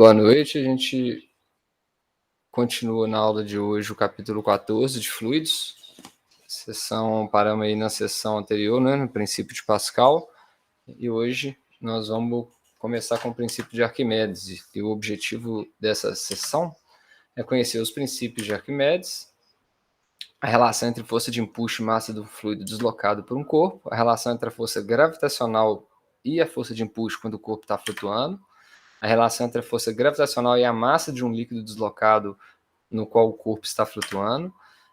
Boa noite, a gente continua na aula de hoje o capítulo 14 de fluidos. Paramos aí na sessão anterior, né, no princípio de Pascal, e hoje nós vamos começar com o princípio de Arquimedes, e o objetivo dessa sessão é conhecer os princípios de Arquimedes, a relação entre força de empuxo e massa do fluido deslocado por um corpo, a relação entre a força gravitacional e a força de empuxo quando o corpo está flutuando, a relação entre a força gravitacional e a massa de um líquido deslocado no qual o corpo está flutuando,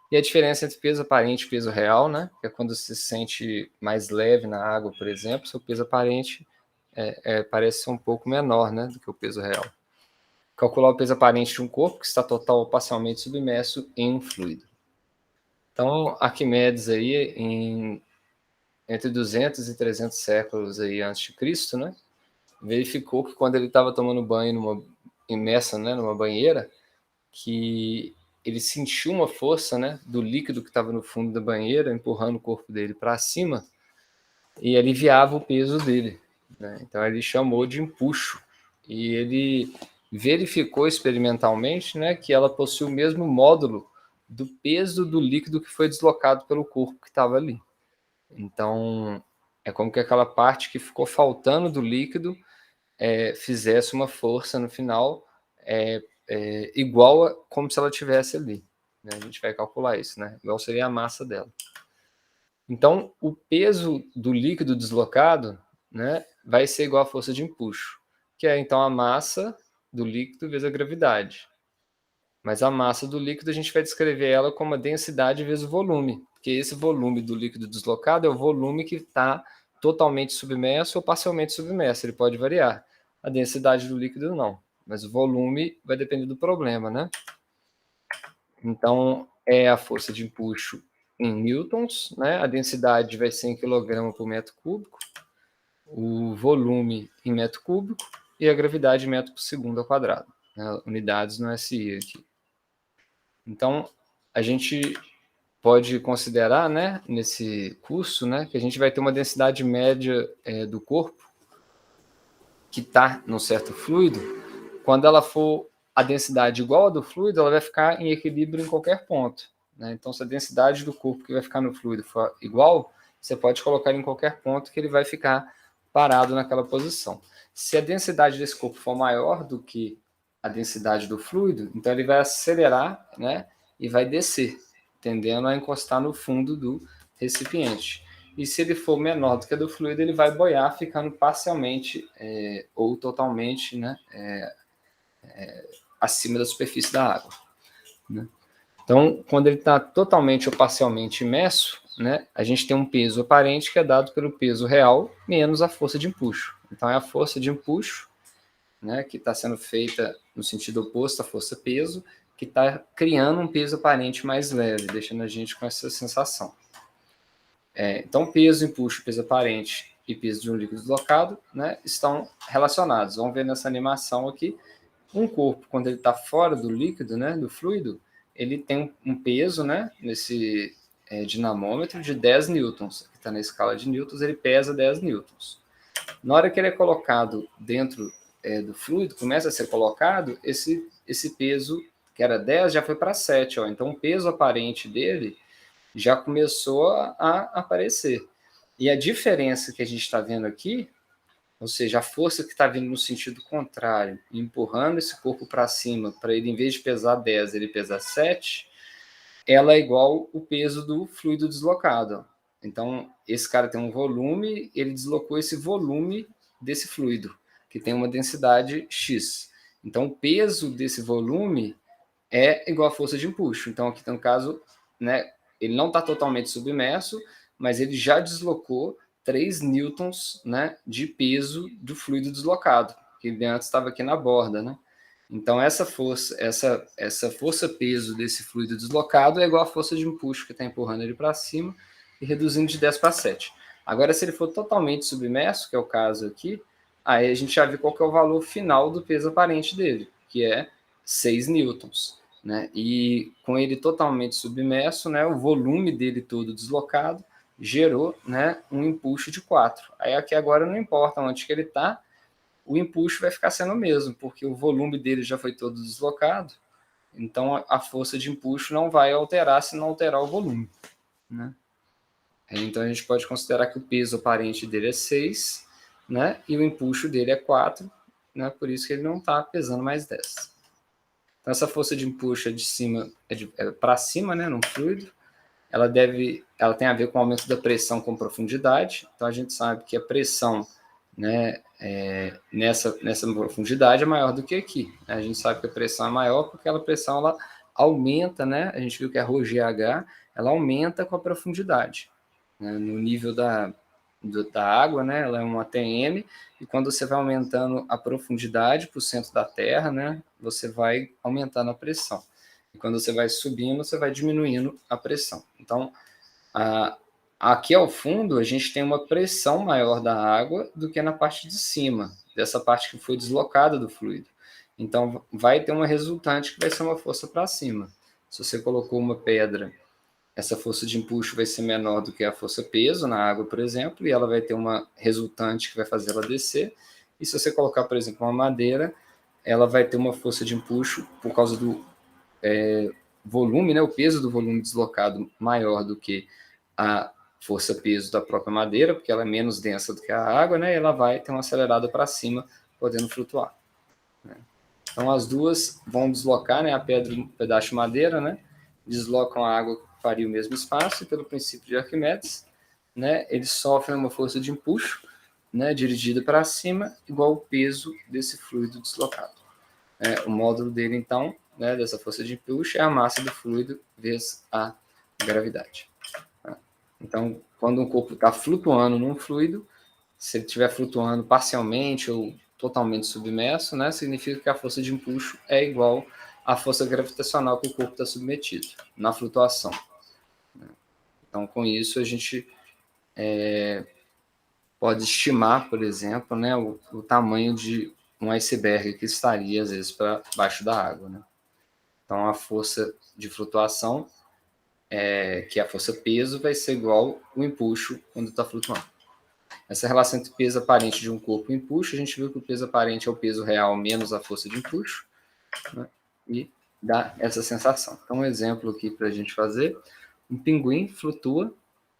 e a diferença entre peso aparente e peso real, né? Que é quando você se sente mais leve na água, por exemplo, seu peso aparente parece ser um pouco menor, né, do que o peso real. Calcular o peso aparente de um corpo que está total ou parcialmente submerso em um fluido. Então, Arquimedes aí, entre 200 e 300 séculos aí antes de Cristo, né, verificou que quando ele estava tomando banho imerso, né, numa banheira, que ele sentiu uma força, né, do líquido que estava no fundo da banheira, empurrando o corpo dele para cima e aliviava o peso dele, né? Então ele chamou de empuxo e ele verificou experimentalmente, né, que ela possui o mesmo módulo do peso do líquido que foi deslocado pelo corpo que estava ali. Então é como que aquela parte que ficou faltando do líquido fizesse uma força no final igual a como se ela tivesse ali, né? A gente vai calcular isso, né? Igual seria a massa dela. Então, o peso do líquido deslocado, né, vai ser igual à força de empuxo, que é então a massa do líquido vezes a gravidade. Mas a massa do líquido a gente vai descrever ela como a densidade vezes o volume, porque esse volume do líquido deslocado é o volume que está totalmente submerso ou parcialmente submerso, ele pode variar. A densidade do líquido não, mas o volume vai depender do problema, né? Então, é a força de empuxo em newtons, né? A densidade vai ser em quilograma por metro cúbico, o volume em metro cúbico e a gravidade em metro por segundo ao quadrado, né? Unidades no SI aqui. Então, a gente pode considerar, né, nesse curso, né, que a gente vai ter uma densidade média do corpo que está num certo fluido. Quando ela for a densidade igual a do fluido, ela vai ficar em equilíbrio em qualquer ponto, né? Então, se a densidade do corpo que vai ficar no fluido for igual, você pode colocar em qualquer ponto que ele vai ficar parado naquela posição. Se a densidade desse corpo for maior do que a densidade do fluido, então ele vai acelerar, né, e vai descer, tendendo a encostar no fundo do recipiente. E se ele for menor do que a do fluido, ele vai boiar, ficando parcialmente ou totalmente, né, acima da superfície da água, né? Então, quando ele está totalmente ou parcialmente imerso, né, a gente tem um peso aparente que é dado pelo peso real menos a força de empuxo. Então, é a força de empuxo, né, que está sendo feita no sentido oposto à força-peso, que está criando um peso aparente mais leve, deixando a gente com essa sensação. Então, peso, empuxo, peso aparente e peso de um líquido deslocado, né, estão relacionados. Vamos ver nessa animação aqui. Um corpo, quando ele está fora do líquido, né, do fluido, ele tem um peso, né, nesse dinamômetro de 10 newtons, que está na escala de newtons, ele pesa 10 newtons. Na hora que ele é colocado dentro do fluido, começa a ser colocado, esse peso, que era 10, já foi para 7. Ó. Então, o peso aparente dele já começou a aparecer. E a diferença que a gente está vendo aqui, ou seja, a força que está vindo no sentido contrário, empurrando esse corpo para cima, para ele, em vez de pesar 10, ele pesar 7, ela é igual o peso do fluido deslocado. Então, esse cara tem um volume, ele deslocou esse volume desse fluido, que tem uma densidade X. Então, o peso desse volume é igual à força de empuxo. Então, aqui no caso, né, ele não está totalmente submerso, mas ele já deslocou 3 newtons, né, de peso do fluido deslocado, que ele antes estava aqui na borda, né? Então, essa força-peso desse fluido deslocado é igual à força de empuxo que está empurrando ele para cima e reduzindo de 10 para 7. Agora, se ele for totalmente submerso, que é o caso aqui, aí a gente já vê qual que é o valor final do peso aparente dele, que é 6 newtons. Né? E com ele totalmente submerso, né, o volume dele todo deslocado gerou, né, um empuxo de 4. Aí aqui agora não importa onde que ele está, o empuxo vai ficar sendo o mesmo, porque o volume dele já foi todo deslocado, então a força de empuxo não vai alterar se não alterar o volume, né? Então a gente pode considerar que o peso aparente dele é 6, né? E o empuxo dele é 4, né? Por isso que ele não está pesando mais 10. Então essa força de empuxo é de cima, para cima, né? No fluido. Ela tem a ver com o aumento da pressão com profundidade. Então a gente sabe que a pressão, né, nessa profundidade é maior do que aqui. A gente sabe que a pressão é maior porque aquela pressão ela aumenta, né? A gente viu que a ρGH ela aumenta com a profundidade, né? No nível da água, né? Ela é um ATM, e quando você vai aumentando a profundidade para o centro da Terra, né? Você vai aumentando a pressão. E quando você vai subindo, você vai diminuindo a pressão. Então, aqui ao fundo, a gente tem uma pressão maior da água do que na parte de cima, dessa parte que foi deslocada do fluido. Então, vai ter uma resultante que vai ser uma força para cima. Se você colocou uma pedra, essa força de empuxo vai ser menor do que a força peso na água, por exemplo, e ela vai ter uma resultante que vai fazer ela descer. E se você colocar, por exemplo, uma madeira, ela vai ter uma força de empuxo por causa do volume, né, o peso do volume deslocado maior do que a força-peso da própria madeira, porque ela é menos densa do que a água, né, e ela vai ter uma acelerada para cima, podendo flutuar, né. Então as duas vão deslocar, né, a pedra e um pedaço de madeira, né, deslocam a água que faria o mesmo espaço, e pelo princípio de Arquimedes, né, eles sofrem uma força de empuxo, né, dirigida para cima, igual ao peso desse fluido deslocado. O módulo dele, então, né, dessa força de empuxo é a massa do fluido vezes a gravidade. Então, quando um corpo está flutuando num fluido, se ele estiver flutuando parcialmente ou totalmente submerso, né, significa que a força de empuxo é igual à força gravitacional que o corpo está submetido na flutuação. Então, com isso, a gente pode estimar, por exemplo, né, o tamanho de um iceberg que estaria, às vezes, para baixo da água, né? Então, a força de flutuação, que é a força peso, vai ser igual o empuxo quando está flutuando. Essa relação entre peso aparente de um corpo e empuxo, a gente viu que o peso aparente é o peso real menos a força de empuxo, né? E dá essa sensação. Então, um exemplo aqui para a gente fazer: um pinguim flutua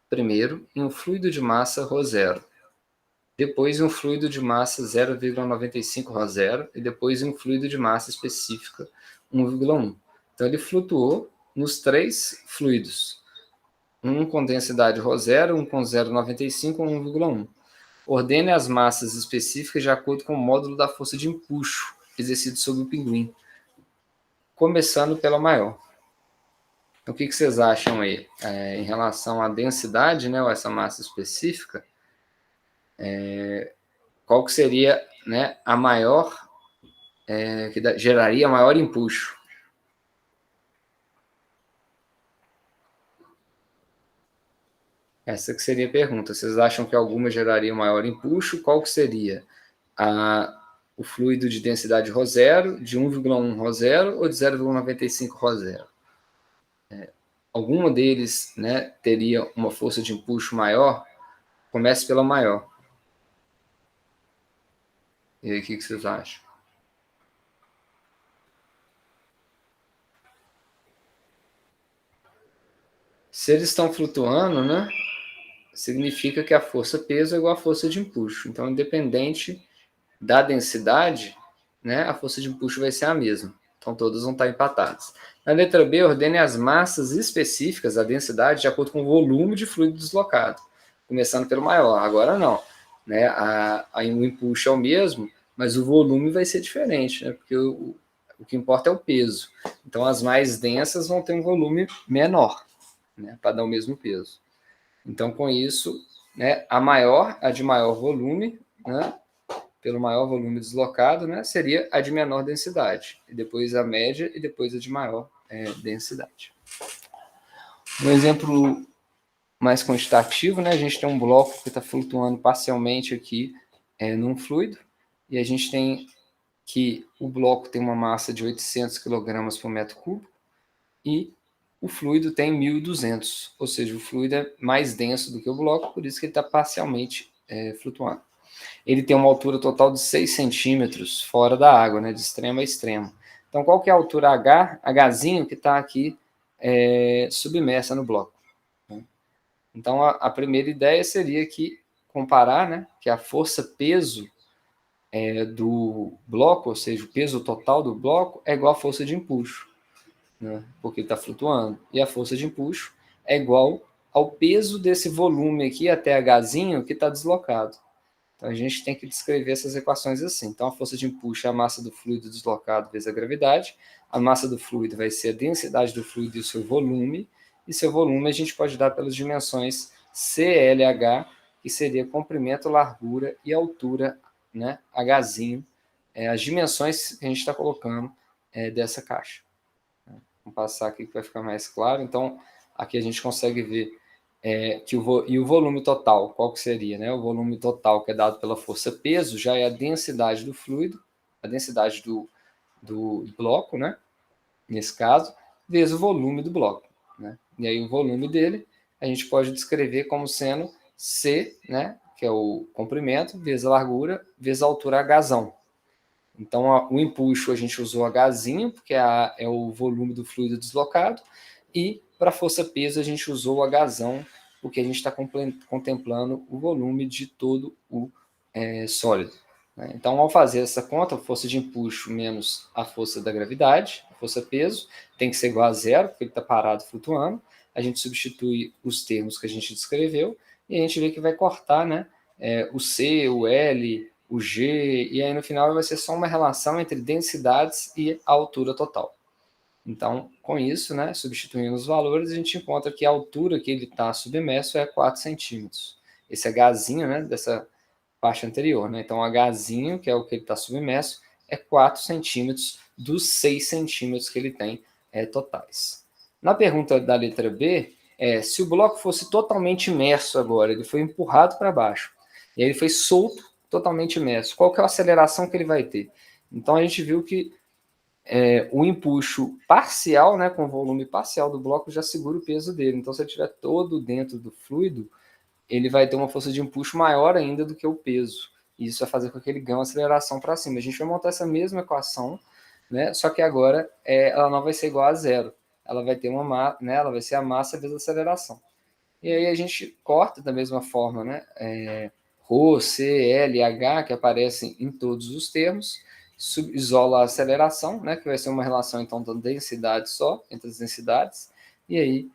primeiro em um fluido de massa ρ0, depois em um fluido de massa 0,95 ρ0 e depois em um fluido de massa específica 1,1. Então ele flutuou nos 3 fluidos, um com densidade ρ0, um com 0,95 e 1,1. Ordene as massas específicas de acordo com o módulo da força de empuxo exercido sobre o pinguim, começando pela maior. Então, o que vocês acham aí em relação à densidade, né, ou essa massa específica? Qual que seria, né, a maior, que geraria maior empuxo? Essa que seria a pergunta. Vocês acham que alguma geraria maior empuxo? Qual que seria? O fluido de densidade ρ0, de 1,1 ρ0 ou de 0,95 ρ0? Alguma deles, né, teria uma força de empuxo maior? Comece pela maior. E aí, o que vocês acham? Se eles estão flutuando, né, significa que a força-peso é igual à força de empuxo. Então, independente da densidade, né, a força de empuxo vai ser a mesma. Então, todas vão estar empatadas. Na letra B, ordene as massas específicas, a densidade, de acordo com o volume de fluido deslocado. Começando pelo maior. Agora não, né, o empuxo é o mesmo, mas o volume vai ser diferente, né, porque o que importa é o peso. Então, as mais densas vão ter um volume menor, né, para dar o mesmo peso. Então, com isso, né, a de maior volume, né, pelo maior volume deslocado, né, seria a de menor densidade, e depois a média e depois a de maior densidade. Um exemplo mais quantitativo, né, a gente tem um bloco que está flutuando parcialmente aqui num fluido, e a gente tem que o bloco tem uma massa de 800 kg por metro cúbico e o fluido tem 1.200, ou seja, o fluido é mais denso do que o bloco, por isso que ele está parcialmente flutuando. ele tem uma altura total de 6 centímetros fora da água, né, de extremo a extremo. Então, qual que é a altura H? Hzinho que está aqui submersa no bloco. Então, a primeira ideia seria que comparar, né, que a força-peso do bloco, ou seja, o peso total do bloco, é igual à força de empuxo, né, porque ele está flutuando. E a força de empuxo é igual ao peso desse volume aqui até Hzinho que está deslocado. Então, a gente tem que descrever essas equações assim. Então, a força de empuxo é a massa do fluido deslocado vezes a gravidade. A massa do fluido vai ser a densidade do fluido e o seu volume. E seu volume a gente pode dar pelas dimensões CLH, que seria comprimento, largura e altura, né? Hzinho, as dimensões que a gente está colocando dessa caixa. Vamos passar aqui que vai ficar mais claro. Então, aqui a gente consegue ver que o volume total, qual que seria? Né? O volume total que é dado pela força peso já é a densidade do fluido, a densidade do bloco, né? Nesse caso, vezes o volume do bloco. Né? E aí o volume dele a gente pode descrever como sendo C, né? Que é o comprimento, vezes a largura, vezes a altura Hzão. Então, o empuxo a gente usou Hzinho, porque é o volume do fluido deslocado, e para força-peso a gente usou o Hzão, porque a gente está contemplando o volume de todo o sólido. Né? Então, ao fazer essa conta, a força de empuxo menos a força da gravidade, a força-peso, tem que ser igual a zero, porque ele está parado flutuando. A gente substitui os termos que a gente descreveu e a gente vê que vai cortar, né, o C, o L, o G, e aí no final vai ser só uma relação entre densidades e a altura total. Então, com isso, né, substituindo os valores, a gente encontra que a altura que ele está submerso é 4 centímetros. Esse Hzinho, né, dessa parte anterior. Né? Então, Hzinho, que é o que ele está submerso, é 4 centímetros dos 6 centímetros que ele tem totais. Na pergunta da letra B, se o bloco fosse totalmente imerso agora, ele foi empurrado para baixo, e aí ele foi solto, totalmente imerso, qual que é a aceleração que ele vai ter? Então, a gente viu que o empuxo parcial, né, com o volume parcial do bloco, já segura o peso dele. Então, se ele estiver todo dentro do fluido, ele vai ter uma força de empuxo maior ainda do que o peso. E isso vai fazer com que ele ganhe uma aceleração para cima. A gente vai montar essa mesma equação, né, só que agora ela não vai ser igual a zero. Ela vai ter ela vai ser a massa vezes a aceleração. E aí a gente corta da mesma forma, né, ρ, C, L, H, que aparecem em todos os termos, isola a aceleração, né, que vai ser uma relação então da densidade só, entre as densidades, e aí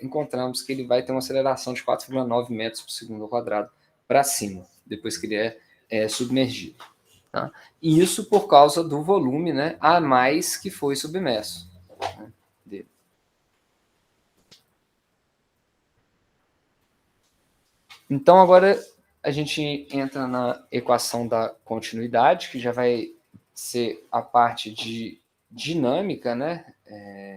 encontramos que ele vai ter uma aceleração de 4,9 metros por segundo ao quadrado para cima, depois que ele é submergido. Tá? E isso por causa do volume, né, a mais que foi submerso, né, dele. Então, agora a gente entra na equação da continuidade, que já vai ser a parte de dinâmica, né?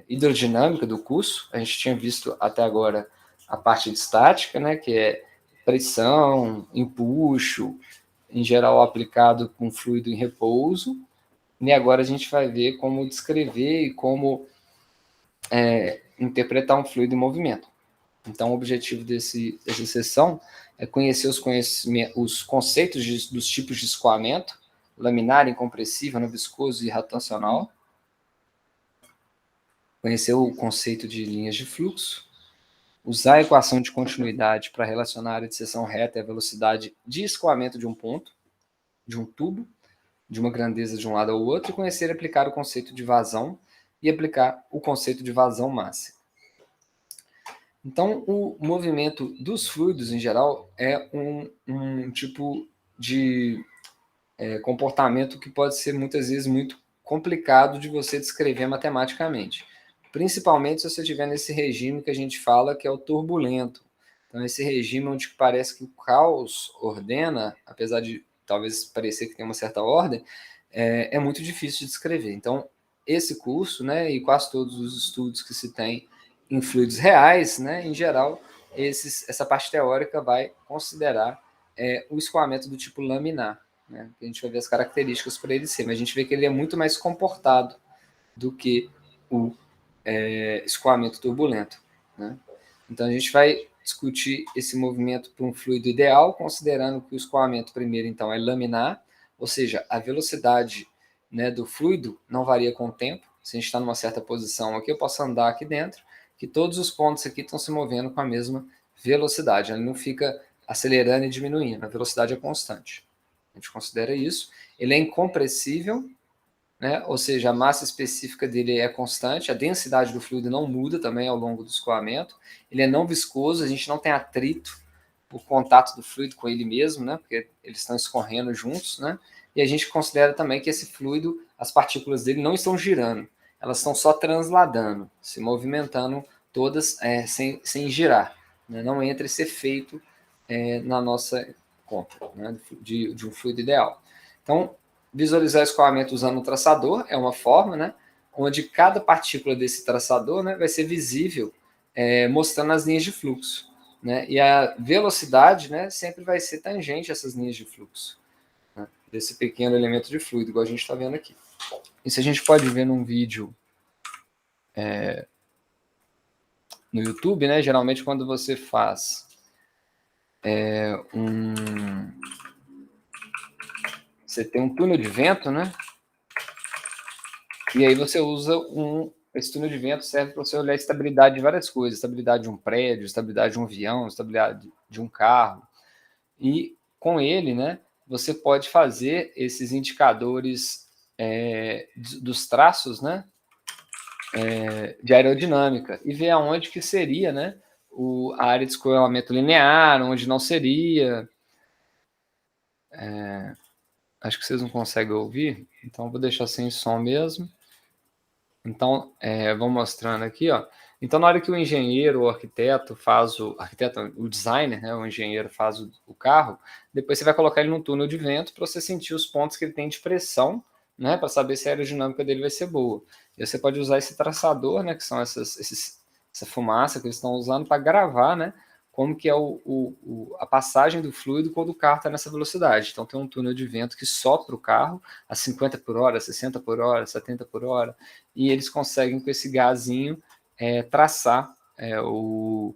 Hidrodinâmica do curso. A gente tinha visto até agora a parte de estática, né? Que é pressão, empuxo, em geral aplicado com fluido em repouso. E agora a gente vai ver como descrever e como interpretar um fluido em movimento. Então, o objetivo dessa sessão é conhecer os conceitos dos tipos de escoamento, laminar, incompressivo, viscoso e rotacional, conhecer o conceito de linhas de fluxo, usar a equação de continuidade para relacionar a área de seção reta e a velocidade de escoamento de um ponto, de um tubo, de uma grandeza de um lado ao outro, e conhecer e aplicar o conceito de vazão e aplicar o conceito de vazão máxima. Então, o movimento dos fluidos, em geral, é um tipo de comportamento que pode ser, muitas vezes, muito complicado de você descrever matematicamente. Principalmente se você estiver nesse regime que a gente fala que é o turbulento. Então, esse regime onde parece que o caos ordena, apesar de talvez parecer que tem uma certa ordem, é muito difícil de descrever. Então, esse curso, né, e quase todos os estudos que se tem em fluidos reais, né, em geral, essa parte teórica vai considerar o escoamento do tipo laminar. Né, a gente vai ver as características para ele ser, mas a gente vê que ele é muito mais comportado do que o escoamento turbulento. Né? Então a gente vai discutir esse movimento para um fluido ideal, considerando que o escoamento primeiro, então, é laminar, ou seja, a velocidade, né, do fluido não varia com o tempo. Se a gente está numa certa posição aqui, eu posso andar aqui dentro, que todos os pontos aqui estão se movendo com a mesma velocidade. Ele não fica acelerando e diminuindo, a velocidade é constante. A gente considera isso. Ele é incompressível, né? Ou seja, a massa específica dele é constante, a densidade do fluido não muda também ao longo do escoamento. Ele é não viscoso, a gente não tem atrito por contato do fluido com ele mesmo, né? Porque eles estão escorrendo juntos, né? E a gente considera também que esse fluido, as partículas dele não estão girando, elas estão só transladando, se movimentando todas sem girar, né? Não entra esse efeito na nossa conta, né? de um fluido ideal. Então, visualizar o escoamento usando um traçador é uma forma, né? Onde cada partícula desse traçador, né, vai ser visível, mostrando as linhas de fluxo, né? E a velocidade, né, sempre vai ser tangente a essas linhas de fluxo, né, desse pequeno elemento de fluido, igual a gente está vendo aqui. Isso a gente pode ver num vídeo no YouTube, né? Geralmente quando você faz você tem um túnel de vento, né? E aí você usa esse túnel de vento serve para você olhar a estabilidade de várias coisas, estabilidade de um prédio, estabilidade de um avião, estabilidade de um carro. E com ele, né, você pode fazer esses indicadores dos traços, né, de aerodinâmica e ver aonde que seria, né, a área de escoamento linear, onde não seria. Acho que vocês não conseguem ouvir, então vou deixar sem som mesmo. Então, vou mostrando aqui, ó. Então, na hora que o engenheiro, o arquiteto faz o designer, né, o engenheiro faz o carro, depois você vai colocar ele num túnel de vento para você sentir os pontos que ele tem de pressão, né, para saber se a aerodinâmica dele vai ser boa. E você pode usar esse traçador, né, que são essa fumaça que eles estão usando para gravar, né, como que é a passagem do fluido quando o carro está nessa velocidade. Então, tem um túnel de vento que sopra o carro a 50 por hora, 60 por hora, 70 por hora, e eles conseguem, com esse gazinho, traçar o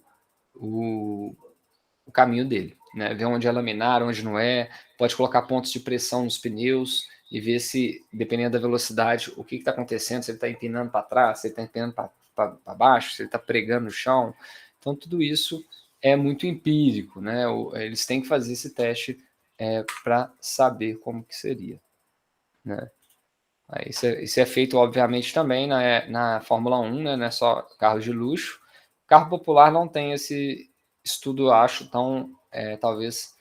caminho dele, né? Ver onde é laminar, onde não é, pode colocar pontos de pressão nos pneus e ver se, dependendo da velocidade, o que está acontecendo, se ele está empinando para trás, se ele está empinando para baixo, se ele está pregando no chão. Então, tudo isso é muito empírico, né? Eles têm que fazer esse teste para saber como que seria, né? Isso é feito, obviamente, também na Fórmula 1, né? Não é só carro de luxo. Carro popular não tem esse estudo, acho, tão, talvez,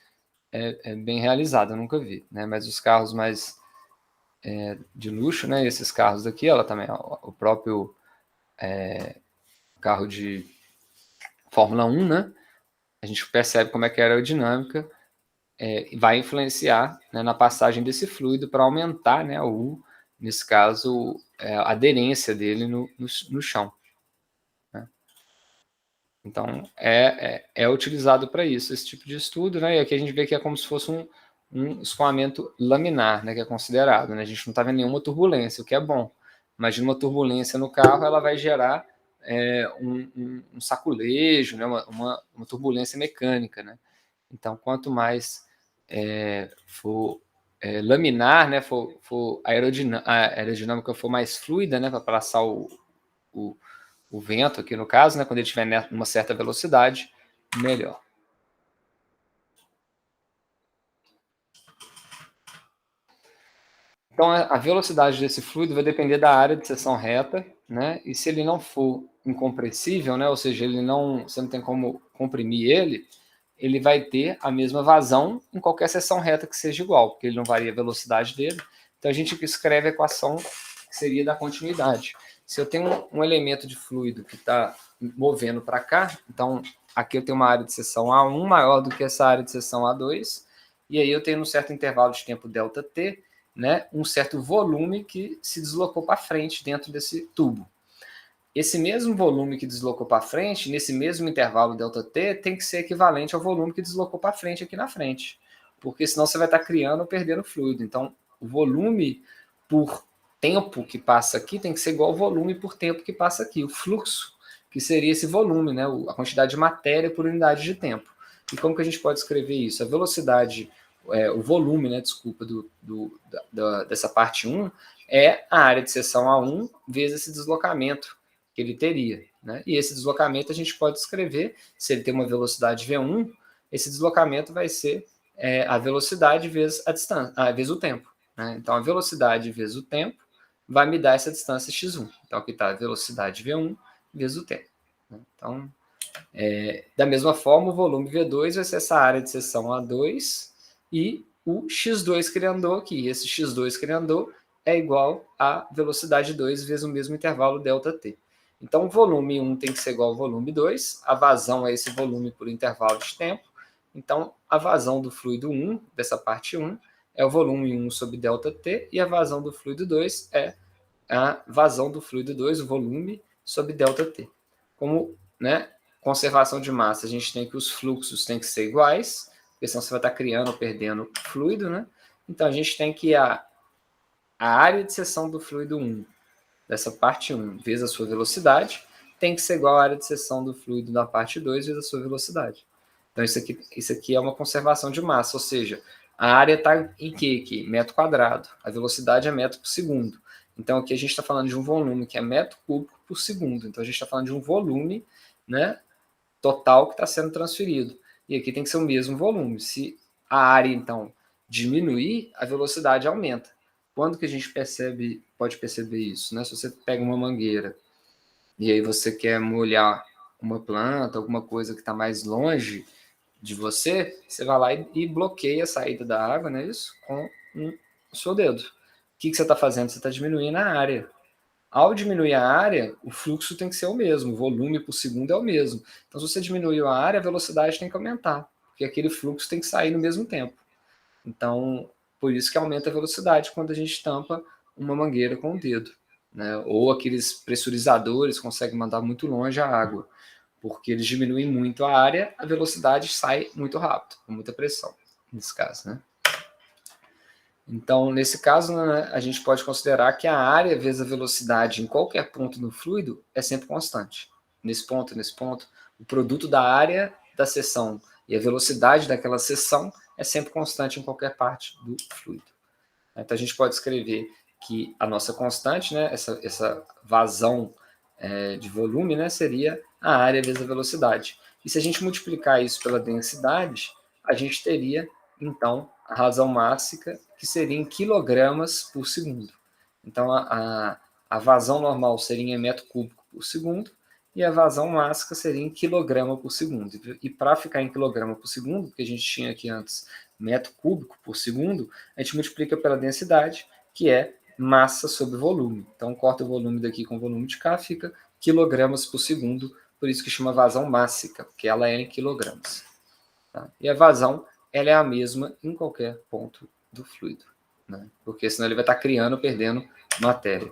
bem realizado, eu nunca vi, né? Mas os carros mais de luxo, né? Esses carros daqui, ela também, ó, o próprio carro de Fórmula 1, né? A gente percebe como é que é a aerodinâmica, vai influenciar, né, na passagem desse fluido para aumentar, né, nesse caso, a aderência dele no chão, né? Então, é utilizado para isso, esse tipo de estudo, né? E aqui a gente vê que é como se fosse um escoamento laminar, né, que é considerado, né? A gente não está vendo nenhuma turbulência, o que é bom. Imagina uma turbulência no carro, ela vai gerar um saculejo, né, uma turbulência mecânica, né? Então, quanto mais for laminar, né, a aerodinâmica for mais fluida, né, para passar o vento aqui no caso, né, quando ele estiver numa certa velocidade, melhor. Então, a velocidade desse fluido vai depender da área de seção reta, né, e se ele não for incompressível, né, ou seja, você não tem como comprimir ele vai ter a mesma vazão em qualquer seção reta que seja igual, porque ele não varia a velocidade dele. Então, a gente escreve a equação que seria da continuidade. Se eu tenho um elemento de fluido que está movendo para cá, então aqui eu tenho uma área de seção A1 maior do que essa área de seção A2, e aí eu tenho um certo intervalo de tempo ΔT, né, um certo volume que se deslocou para frente dentro desse tubo. Esse mesmo volume que deslocou para frente, nesse mesmo intervalo ΔT, tem que ser equivalente ao volume que deslocou para frente aqui na frente, porque senão você vai estar criando ou perdendo fluido. Então, o volume por tempo que passa aqui tem que ser igual ao volume por tempo que passa aqui. O fluxo que seria esse volume, né? A quantidade de matéria por unidade de tempo. E como que a gente pode escrever isso? A velocidade, o volume, né, desculpa, dessa parte 1 é a área de seção A1 vezes esse deslocamento que ele teria. Né? E esse deslocamento a gente pode escrever, se ele tem uma velocidade V1, esse deslocamento vai ser a velocidade vezes a distância, vezes o tempo. Né? Então, a velocidade vezes o tempo vai me dar essa distância x1. Então, aqui está a velocidade V1 vezes o tempo. Então, da mesma forma, o volume V2 vai ser essa área de seção A2 e o x2 que ele andou aqui. Esse x2 que ele andou é igual a velocidade 2 vezes o mesmo intervalo ΔT. Então, o volume 1 tem que ser igual ao volume 2. A vazão é esse volume por intervalo de tempo. Então, a vazão do fluido 1, dessa parte 1, é o volume 1 sobre ΔT, e a vazão do fluido 2 é a vazão do fluido 2, o volume, sobre ΔT. Como, né, conservação de massa, a gente tem que os fluxos têm que ser iguais, porque senão você vai estar criando ou perdendo fluido, né? Então, a gente tem que a área de seção do fluido 1, dessa parte 1, vezes a sua velocidade, tem que ser igual à área de seção do fluido da parte 2, vezes a sua velocidade. Então, isso aqui é uma conservação de massa, ou seja, a área está em quê aqui? Metro quadrado. A velocidade é metro por segundo. Então, aqui a gente está falando de um volume que é metro cúbico por segundo. Então, a gente está falando de um volume, né, total que está sendo transferido. E aqui tem que ser o mesmo volume. Se a área, então, diminuir, a velocidade aumenta. Quando que a gente pode perceber isso? Né? Se você pega uma mangueira e aí você quer molhar uma planta, alguma coisa que está mais longe de você, você vai lá e bloqueia a saída da água, né, isso, com o seu dedo. O que você está fazendo? Você está diminuindo a área. Ao diminuir a área, o fluxo tem que ser o mesmo, o volume por segundo é o mesmo. Então, se você diminuiu a área, a velocidade tem que aumentar, porque aquele fluxo tem que sair no mesmo tempo. Então, por isso que aumenta a velocidade quando a gente tampa uma mangueira com o dedo. Né? Ou aqueles pressurizadores conseguem mandar muito longe a água, porque eles diminuem muito a área, a velocidade sai muito rápido, com muita pressão, nesse caso. Né? Então, nesse caso, né, a gente pode considerar que a área vezes a velocidade em qualquer ponto no fluido é sempre constante. Nesse ponto, o produto da área da seção e a velocidade daquela seção é sempre constante em qualquer parte do fluido. Então, a gente pode escrever que a nossa constante, né, essa vazão de volume, né, seria a área vezes a velocidade. E se a gente multiplicar isso pela densidade, a gente teria, então, a razão mássica, que seria em quilogramas por segundo. Então, a vazão normal seria em metro cúbico por segundo, e a vazão mássica seria em quilograma por segundo. E para ficar em quilograma por segundo, que a gente tinha aqui antes metro cúbico por segundo, a gente multiplica pela densidade, que é massa sobre volume. Então, corta o volume daqui com o volume de cá, fica quilogramas por segundo, por isso que chama vazão mássica, porque ela é em quilogramas. Tá? E a vazão, ela é a mesma em qualquer ponto do fluido, né? Porque senão ele vai estar criando ou perdendo matéria.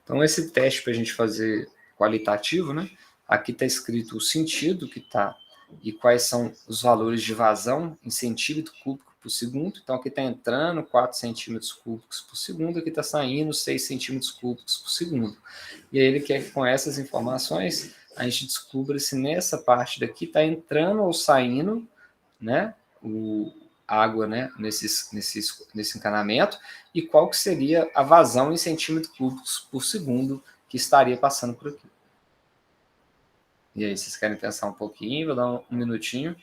Então, esse teste para a gente fazer qualitativo, né? Aqui está escrito o sentido que está e quais são os valores de vazão em centímetro cúbico por segundo. Então, aqui está entrando 4 centímetros cúbicos por segundo, aqui está saindo 6 centímetros cúbicos por segundo. E aí ele quer que com essas informações a gente descubra se nessa parte daqui está entrando ou saindo, né, água, né, nesse encanamento, e qual que seria a vazão em centímetros cúbicos por segundo que estaria passando por aqui. E aí, vocês querem pensar um pouquinho? Vou dar um minutinho.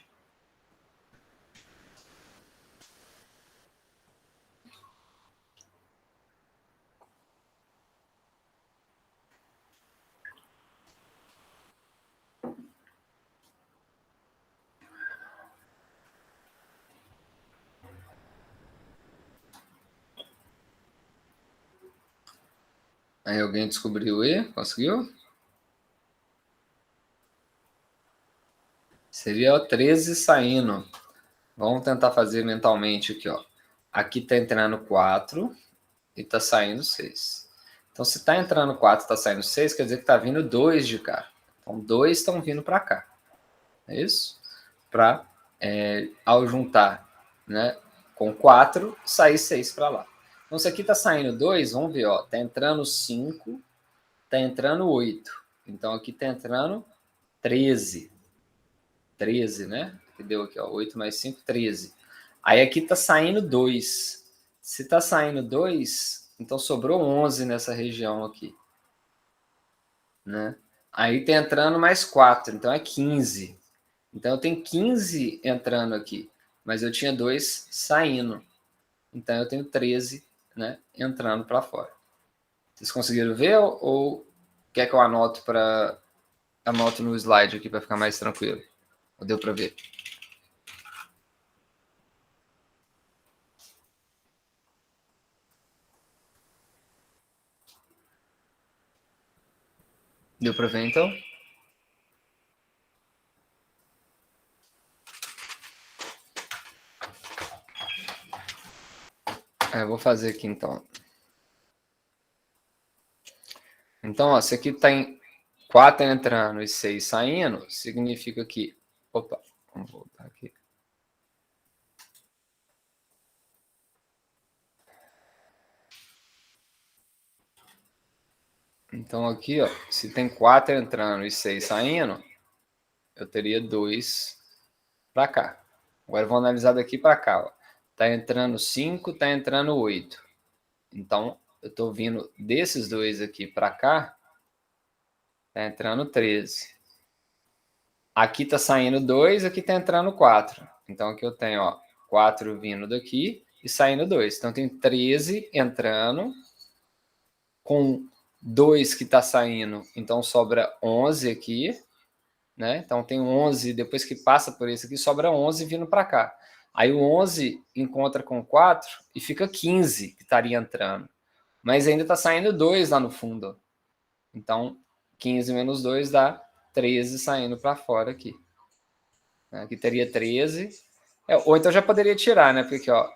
Aí alguém descobriu E? Conseguiu? Seria o 13 saindo. Vamos tentar fazer mentalmente aqui, ó. Aqui está entrando 4 e está saindo 6. Então, se está entrando 4 e está saindo 6, quer dizer que está vindo 2 de cá. Então, 2 estão vindo para cá. É isso? Para, ao juntar, né, com 4, sair 6 para lá. Então, se aqui está saindo 2, vamos ver, ó, está entrando 5, está entrando 8. Então, aqui está entrando 13. 13, né? Que deu aqui, ó, 8 mais 5, 13. Aí aqui está saindo 2. Se está saindo 2, então sobrou 11 nessa região aqui, né? Aí está entrando mais 4, então é 15. Então, eu tenho 15 entrando aqui, mas eu tinha 2 saindo. Então, eu tenho 13, né, entrando para fora. Vocês conseguiram ver ou quer que eu anoto no slide aqui para ficar mais tranquilo? Ou deu para ver? Deu para ver, então? Vou fazer aqui, então. Então, ó, se aqui está em 4 entrando e 6 saindo, significa que... Opa, vamos voltar aqui. Então, aqui, ó, se tem 4 entrando e 6 saindo, eu teria 2 para cá. Agora, vou analisar daqui para cá. Ó. Tá entrando 5, tá entrando 8. Então, eu estou vindo desses dois aqui para cá, tá entrando 13. Aqui tá saindo 2, aqui tá entrando 4. Então, aqui eu tenho, ó, 4 vindo daqui e saindo 2. Então, tem 13 entrando, com 2 que tá saindo. Então, sobra 11 aqui, né? Então, tem 11, depois que passa por esse aqui, sobra 11 vindo para cá. Aí, o 11 encontra com 4 e fica 15 que estaria entrando. Mas ainda tá saindo 2 lá no fundo. Então, 15 menos 2 dá 13 saindo para fora aqui. Aqui teria 13. Ou então já poderia tirar, né? Porque aqui, ó,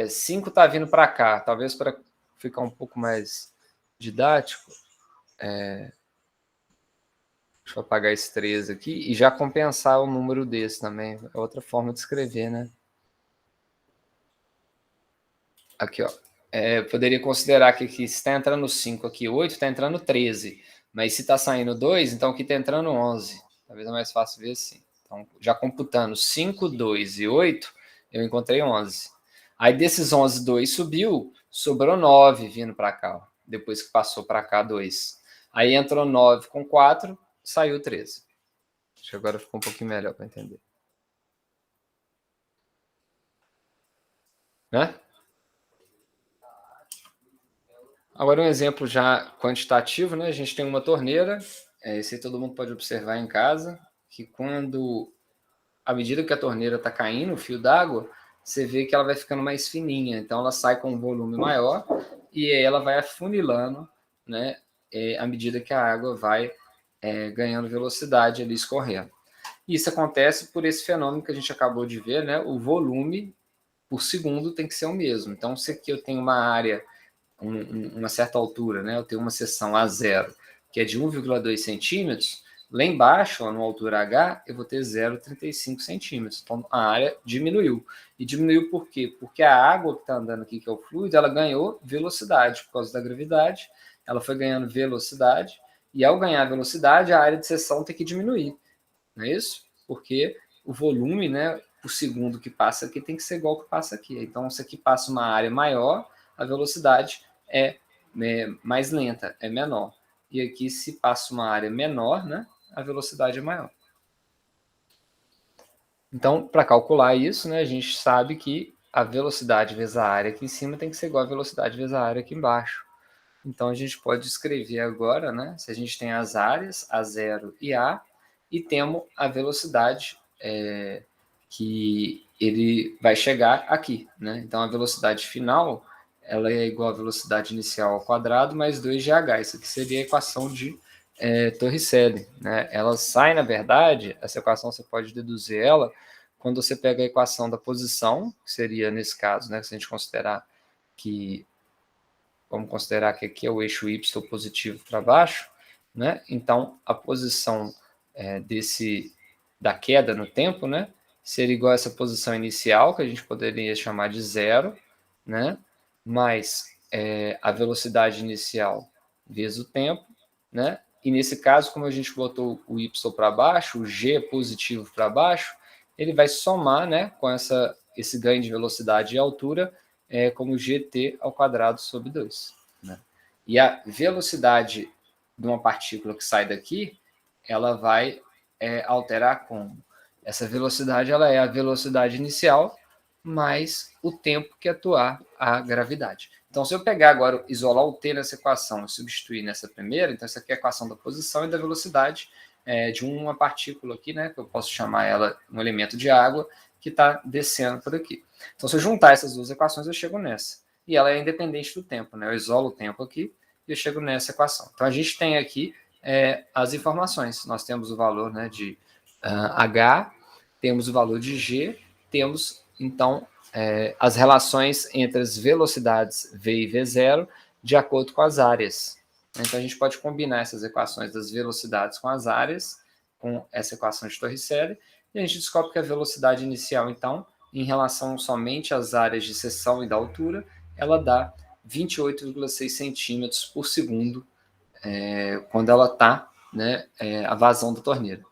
5 tá vindo para cá. Talvez para ficar um pouco mais didático. Deixa eu apagar esse 13 aqui e já compensar o número desse também. É outra forma de escrever, né? Aqui, ó. Poderia considerar que aqui, se está entrando 5 aqui, 8, está entrando 13. Mas se está saindo 2, então aqui está entrando 11. Talvez é mais fácil ver assim. Então, já computando 5, 2 e 8, eu encontrei 11. Aí desses 11, 2 subiu, sobrou 9 vindo para cá. Ó, depois que passou para cá 2. Aí entrou 9 com 4, saiu 13. Acho que agora ficou um pouquinho melhor para entender. Né? Agora um exemplo já quantitativo, né? A gente tem uma torneira, esse aí todo mundo pode observar em casa, que quando, à medida que a torneira está caindo, o fio d'água, você vê que ela vai ficando mais fininha, então ela sai com um volume maior e aí ela vai afunilando, né? À medida que a água vai ganhando velocidade ali escorrendo. Isso acontece por esse fenômeno que a gente acabou de ver, né? O volume por segundo tem que ser o mesmo. Então, se aqui eu tenho uma área uma certa altura, né? Eu tenho uma seção A0, que é de 1,2 centímetros, lá embaixo, na altura H, eu vou ter 0,35 centímetros. Então, a área diminuiu. E diminuiu por quê? Porque a água que está andando aqui, que é o fluido, ela ganhou velocidade por causa da gravidade, ela foi ganhando velocidade, e ao ganhar velocidade, a área de seção tem que diminuir, não é isso? Porque o volume, né, o segundo que passa aqui tem que ser igual ao que passa aqui. Então, se aqui passa uma área maior, a velocidade é mais lenta, é menor. E aqui, se passa uma área menor, né, a velocidade é maior. Então, para calcular isso, né, a gente sabe que a velocidade vezes a área aqui em cima tem que ser igual à velocidade vezes a área aqui embaixo. Então, a gente pode escrever agora, né, se a gente tem as áreas, A0 e A, e temos a velocidade que ele vai chegar aqui, né? Então, a velocidade final ela é igual à velocidade inicial ao quadrado mais 2gh. Isso aqui seria a equação de Torricelli, né? Ela sai, na verdade, essa equação você pode deduzir ela quando você pega a equação da posição, que seria nesse caso, né? Se a gente considerar que, vamos considerar que aqui é o eixo y positivo para baixo, né? Então, a posição da queda no tempo, né? Seria igual a essa posição inicial, que a gente poderia chamar de zero, né? Mais a velocidade inicial vezes o tempo, né? E nesse caso, como a gente botou o y para baixo, o g positivo para baixo, ele vai somar, né, com esse ganho de velocidade e altura como gt ao quadrado sobre 2. Né? E a velocidade de uma partícula que sai daqui, ela vai alterar como? Essa velocidade ela é a velocidade inicial mais o tempo que atuar a gravidade. Então, se eu pegar agora, isolar o t nessa equação e substituir nessa primeira, então essa aqui é a equação da posição e da velocidade de uma partícula aqui, né, que eu posso chamar ela um elemento de água, que está descendo por aqui. Então, se eu juntar essas duas equações, eu chego nessa. E ela é independente do tempo, né? Eu isolo o tempo aqui e eu chego nessa equação. Então, a gente tem aqui as informações. Nós temos o valor, né, de H, temos o valor de G, temos, então, as relações entre as velocidades V e V0 de acordo com as áreas. Então, a gente pode combinar essas equações das velocidades com as áreas, com essa equação de Torricelli, e a gente descobre que a velocidade inicial, então, em relação somente às áreas de seção e da altura, ela dá 28,6 centímetros por segundo quando ela está, né, a vazão da torneira.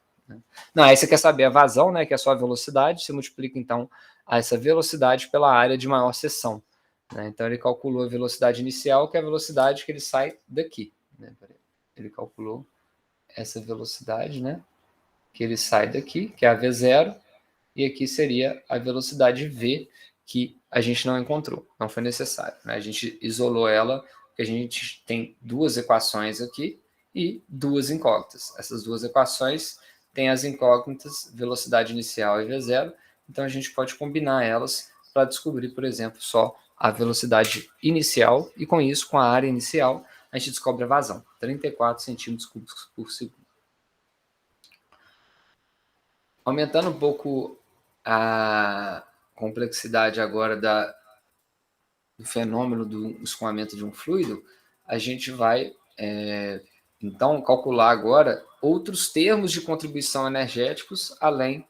Não, aí você quer saber a vazão, né, que é só a velocidade, você multiplica, então, essa velocidade pela área de maior seção. Né? Então, ele calculou a velocidade inicial, que é a velocidade que ele sai daqui. Né? Ele calculou essa velocidade, né, que ele sai daqui, que é a V0, e aqui seria a velocidade V, que a gente não encontrou, não foi necessário. Né? A gente isolou ela, porque a gente tem duas equações aqui e duas incógnitas. Essas duas equações têm as incógnitas velocidade inicial e V0, então a gente pode combinar elas para descobrir, por exemplo, só a velocidade inicial, e com isso, com a área inicial, a gente descobre a vazão, 34 centímetros cúbicos por segundo. Aumentando um pouco a complexidade agora do fenômeno do escoamento de um fluido, a gente vai, então, calcular agora outros termos de contribuição energéticos, além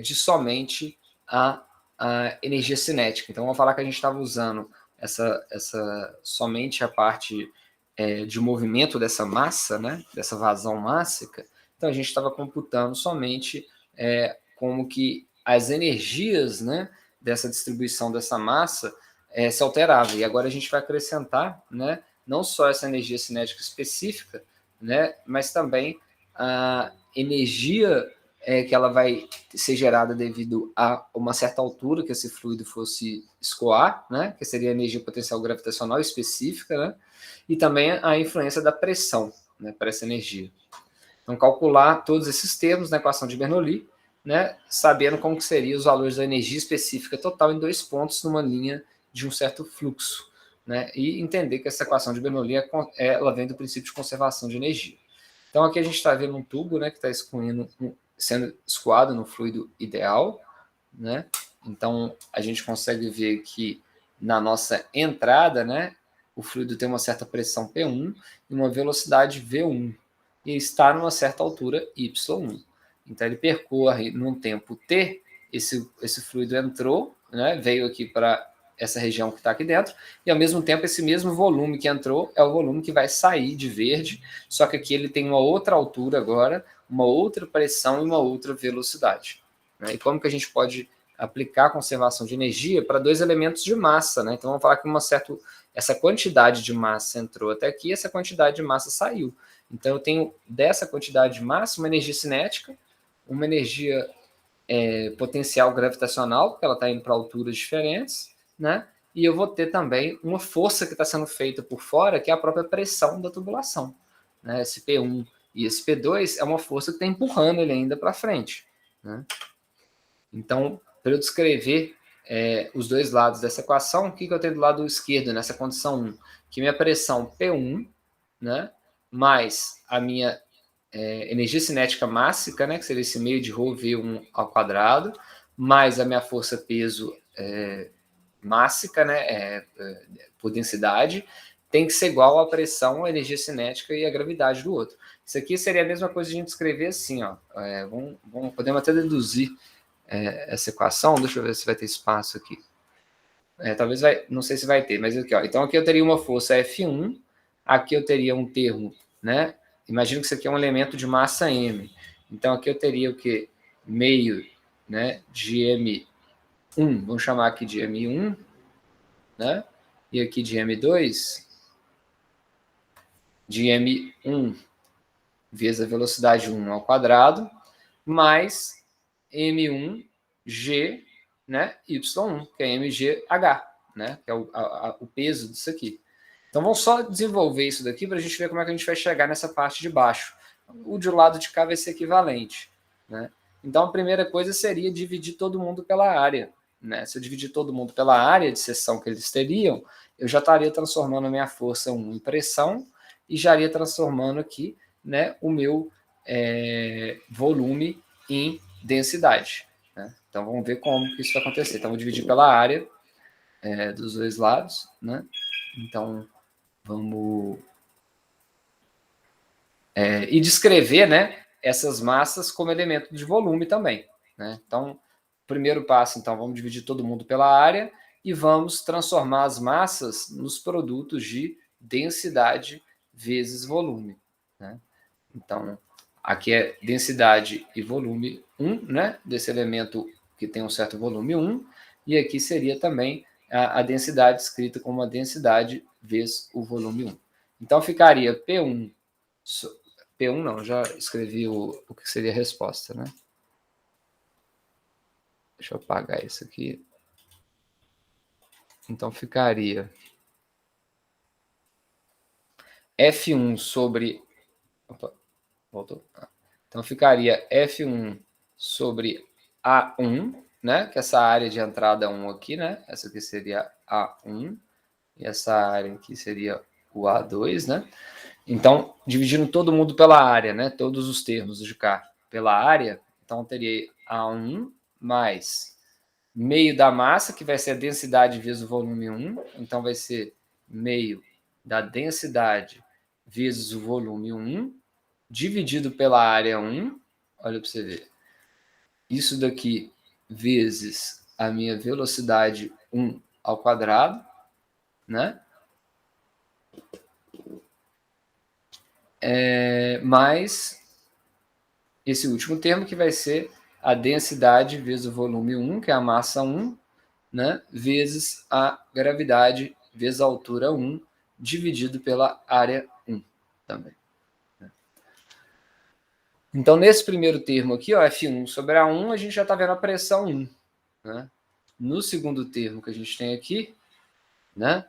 de somente a energia cinética. Então, vamos falar que a gente estava usando somente a parte de movimento dessa massa, né, dessa vazão mássica. Então, a gente estava computando somente como que as energias, né, dessa distribuição dessa massa se alteravam. E agora a gente vai acrescentar, né, não só essa energia cinética específica, né, mas também a energia que ela vai ser gerada devido a uma certa altura que esse fluido fosse escoar, né, que seria a energia potencial gravitacional específica, né, e também a influência da pressão, né, para essa energia. Então, calcular todos esses termos na equação de Bernoulli, né, sabendo como que seriam os valores da energia específica total em 2 pontos numa linha de um certo fluxo. Né, e entender que essa equação de Bernoulli ela vem do princípio de conservação de energia. Então, aqui a gente está vendo um tubo, né, que está sendo escoado no fluido ideal. Né? Então, a gente consegue ver que na nossa entrada, né, o fluido tem uma certa pressão P1 e uma velocidade V1 e está numa certa altura Y1. Então, ele percorre num tempo T, esse fluido entrou, né, veio aqui para essa região que está aqui dentro, e ao mesmo tempo esse mesmo volume que entrou é o volume que vai sair de verde, só que aqui ele tem uma outra altura agora, uma outra pressão e uma outra velocidade. Né? E como que a gente pode aplicar a conservação de energia para dois elementos de massa? Né? Então vamos falar que essa quantidade de massa entrou até aqui, essa quantidade de massa saiu. Então eu tenho dessa quantidade de massa uma energia cinética, uma energia potencial gravitacional, porque ela está indo para alturas diferentes, né? E eu vou ter também uma força que está sendo feita por fora, que é a própria pressão da tubulação. Né? Esse P1 e esse P2 é uma força que está empurrando ele ainda para frente. Né? Então, para eu descrever os dois lados dessa equação, o que eu tenho do lado esquerdo nessa condição 1? Que minha pressão P1, né, mais a minha energia cinética mássica, né, que seria esse meio de ρ V1 ao quadrado, mais a minha força-peso mássica, né, por densidade, tem que ser igual à pressão, a energia cinética e a gravidade do outro. Isso aqui seria a mesma coisa de a gente escrever assim, ó. Podemos até deduzir essa equação. Deixa eu ver se vai ter espaço aqui. Talvez vai, não sei se vai ter, mas aqui, ó. Então aqui eu teria uma força F1, aqui eu teria um termo, né, Imagina que isso aqui é um elemento de massa M. Então, aqui eu teria o quê? Meio, né, de M1, vamos chamar aqui de M1, né? E aqui de M2, de M1 vezes a velocidade 1 ao quadrado, mais M1G, né, Y1, que é MGH, né, que é o peso disso aqui. Então, vamos só desenvolver isso daqui para a gente ver como é que a gente vai chegar nessa parte de baixo. O de lado de cá vai ser equivalente, né? Então, a primeira coisa seria dividir todo mundo pela área, né? Se eu dividir todo mundo pela área de seção que eles teriam, eu já estaria transformando a minha força 1 em pressão e já iria transformando aqui, né, o meu volume em densidade, né? Então, vamos ver como que isso vai acontecer. Então, vou dividir pela área dos dois lados, né? Então, vamos e descrever, né, essas massas como elemento de volume também, né? Então, primeiro passo, então, vamos dividir todo mundo pela área e vamos transformar as massas nos produtos de densidade vezes volume, né? Então, aqui é densidade e volume 1, né, desse elemento que tem um certo volume 1, e aqui seria também a densidade escrita como a densidade vezes o volume 1. Então, ficaria P1, P1 não, já escrevi o que seria a resposta, né? Deixa eu apagar isso aqui. Então, ficaria F1 sobre... Opa, voltou. Então, ficaria F1 sobre A1, né? Que essa área de entrada 1 aqui, né? Essa aqui seria A1 e essa área aqui seria o A2, né? Então, dividindo todo mundo pela área, né? Todos os termos de cá pela área, então teria A1 mais meio da massa, que vai ser a densidade vezes o volume 1, então vai ser meio da densidade vezes o volume 1, dividido pela área 1, olha para você ver, isso daqui vezes a minha velocidade 1 ao quadrado, né? Mais esse último termo que vai ser a densidade vezes o volume 1, que é a massa 1, né? Vezes a gravidade vezes a altura 1, dividido pela área 1 também. Então, nesse primeiro termo aqui, ó, F1 sobre A1, a gente já está vendo a pressão 1. Né? No segundo termo que a gente tem aqui, né?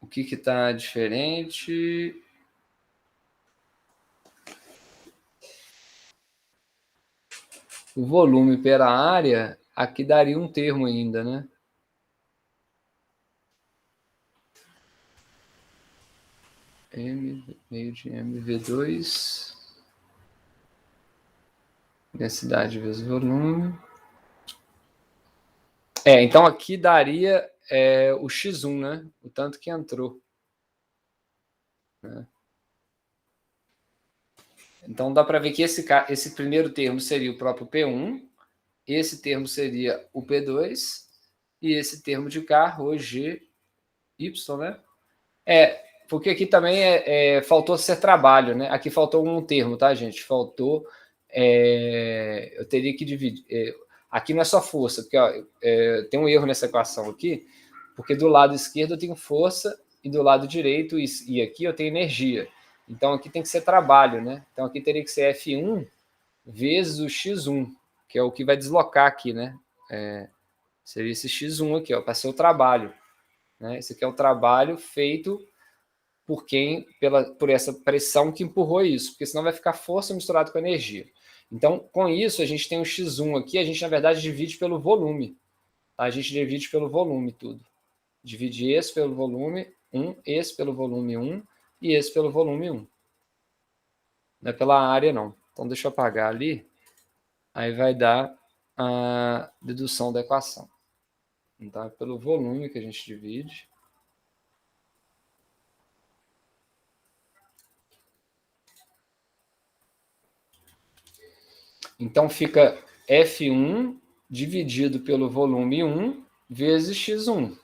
O que está diferente? O volume pela área, aqui daria um termo ainda, né? M, meio de MV2, densidade vezes volume. Então aqui daria o X1, né? O tanto que entrou. Né? Então dá para ver que esse primeiro termo seria o próprio P1, esse termo seria o P2, e esse termo de cá, o GY, né? Porque aqui também faltou ser trabalho, né? Aqui faltou um termo, tá, gente? Faltou. Eu teria que dividir. Aqui não é só força, porque ó, tem um erro nessa equação aqui, porque do lado esquerdo eu tenho força e do lado direito e aqui eu tenho energia. Então aqui tem que ser trabalho, né? Então aqui teria que ser F1 vezes o X1, que é o que vai deslocar aqui, né? Seria esse X1 aqui, ó, para ser o trabalho. Né? Esse aqui é o trabalho feito por essa pressão que empurrou isso, porque senão vai ficar força misturada com energia. Então, com isso, a gente tem um X1 aqui, a gente, na verdade, divide pelo volume. Tá? A gente divide pelo volume tudo. Divide esse pelo volume 1, esse pelo volume 1 e esse pelo volume 1. Não é pela área, não. Então, deixa eu apagar ali. Aí vai dar a dedução da equação. Então, é pelo volume que a gente divide. Então, fica F1 dividido pelo volume 1 vezes X1,